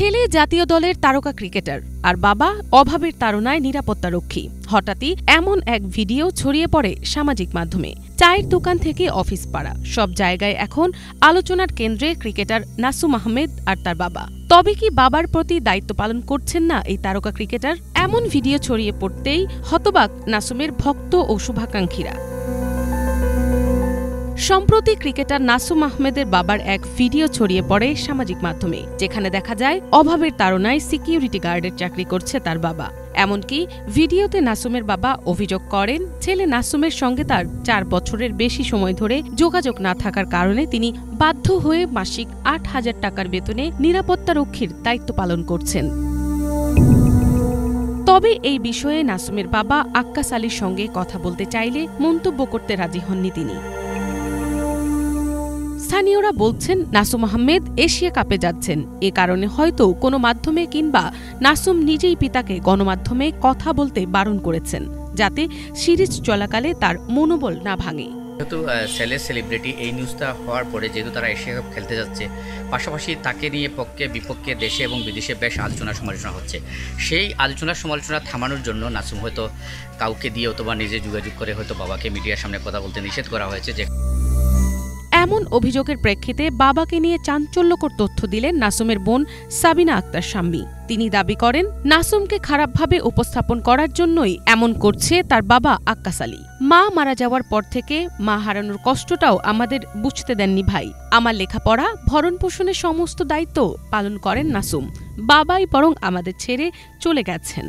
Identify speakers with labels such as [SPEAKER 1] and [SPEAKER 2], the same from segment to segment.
[SPEAKER 1] ছেলে জাতীয় দলের তারকা ক্রিকেটার আর বাবা অভাবের তাড়নায় নিরাপত্তারক্ষী। হঠাৎই এমন এক ভিডিও ছড়িয়ে পড়ে সামাজিক মাধ্যমে। চায়ের দোকান থেকে অফিস পাড়া সব জায়গায় এখন আলোচনার কেন্দ্রে ক্রিকেটার নাসুম আহমেদ আর তার বাবা। তবে কি বাবার প্রতি দায়িত্ব পালন করছেন না এই তারকা ক্রিকেটার? এমন ভিডিও ছড়িয়ে পড়তেই হতবাক নাসুমের ভক্ত ও শুভাকাঙ্ক্ষীরা। সম্প্রতি ক্রিকেটার নাসুম আহমেদের বাবার এক ভিডিও ছড়িয়ে পড়ে সামাজিক মাধ্যমে, যেখানে দেখা যায় অভাবের তাড়নায় সিকিউরিটি গার্ডের চাকরি করছে তার বাবা। এমনকি ভিডিওতে নাসুমের বাবা অভিযোগ করেন, ছেলে নাসুমের সঙ্গে তার 4 বছরের বেশি সময় ধরে যোগাযোগ না থাকার কারণে তিনি বাধ্য হয়ে মাসিক 8,000 টাকার বেতনে নিরাপত্তারক্ষীর দায়িত্ব পালন করছেন। তবে এই বিষয়ে নাসুমের বাবা আক্কাস আলীর সঙ্গে কথা বলতে চাইলে মন্তব্য করতে রাজি হননি তিনি। স্থানীয়রা বলছেন, নাসুম আহমেদ এশিয়া কাপে যাচ্ছেন, এ কারণে হয়তো কোনো মাধ্যমে কিংবা নাসুম নিজেই পিতাকে গণমাধ্যমে কথা বলতে বারণ করেছেন, যাতে সিরিজ চলাকালে তার মনোবল না ভাঙে।
[SPEAKER 2] যেহেতু ছেলের সেলিব্রিটি, এই নিউজটা হওয়ার পরে যেহেতু তারা এশিয়া কাপ খেলতে যাচ্ছে, পাশাপাশি তাকে নিয়ে পক্ষে বিপক্ষে দেশে এবং বিদেশে বেশ আলোচনা সমালোচনা হচ্ছে। সেই আলোচনা সমালোচনা থামানোর জন্য নাসুম হয়তো কাউকে দিয়ে অথবা নিজে যোগাযোগ করে হয়তো বাবাকে মিডিয়ার সামনে কথা বলতে নিষেধ করা হয়েছে। যে
[SPEAKER 1] এমন অভিযোগের প্রেক্ষিতে বাবাকে নিয়ে চাঞ্চল্যকর তথ্য দিলেন নাসুমের বোন সাবিনা আক্তার শাম্মী। তিনি দাবি করেন, নাসুমকে খারাপভাবে উপস্থাপন করার জন্যই এমন করছে তার বাবা আক্কাস আলী। মা মারা যাওয়ার পর থেকে মা হারানোর কষ্টটাও আমাদের বুঝতে দেননি ভাই। আমার লেখাপড়া ভরণ পোষণের সমস্ত দায়িত্ব পালন করেন নাসুম, বাবাই বরং আমাদের ছেড়ে চলে গেছেন।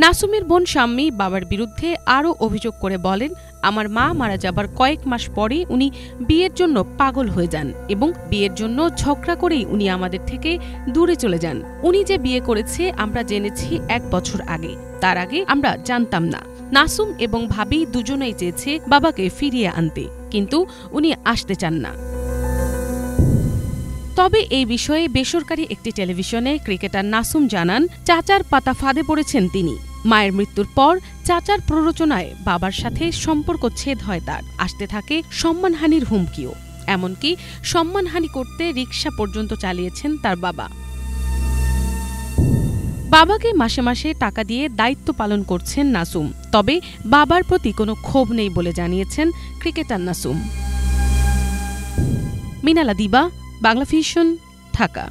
[SPEAKER 1] নাসুমের বোন শাম্মী বাবার বিরুদ্ধে আরও অভিযোগ করে বলেন, আমার মা মারা যাবার কয়েক মাস পরেই উনি বিয়ের জন্য পাগল হয়ে যান এবং বিয়ের জন্য ঝগড়া করেই উনি আমাদের থেকে দূরে চলে যান। উনি যে বিয়ে করেছে আমরা জেনেছি 1 বছর আগে, তার আগে আমরা জানতাম না। নাসুম এবং ভাবি দুজনেই চেয়েছে বাবাকে ফিরিয়ে আনতে, কিন্তু উনি আসতে চান না। তবে এই বিষয়ে বেসরকারি একটি টেলিভিশনে ক্রিকেটার নাসুম জানান, চাচার পাতা ফাঁদে পড়েছেন তিনি। মায়ের মৃত্যুর পর চাচার প্ররোচনায় বাবার সাথে সম্পর্ক ছেদ হয় তার। আসতে থাকে সম্মানহানির হুমকিও, এমনকি সম্মানহানি করতে রিকশা পর্যন্ত চালিয়েছেন তার বাবা। বাবাকে মাসে মাসে টাকা দিয়ে দায়িত্ব পালন করছেন নাসুম, তবে বাবার প্রতি কোনো ক্ষোভ নেই বলে জানিয়েছেন ক্রিকেটার নাসুম। মিনালা দিবা, বাংলা ভিশন, ঢাকা।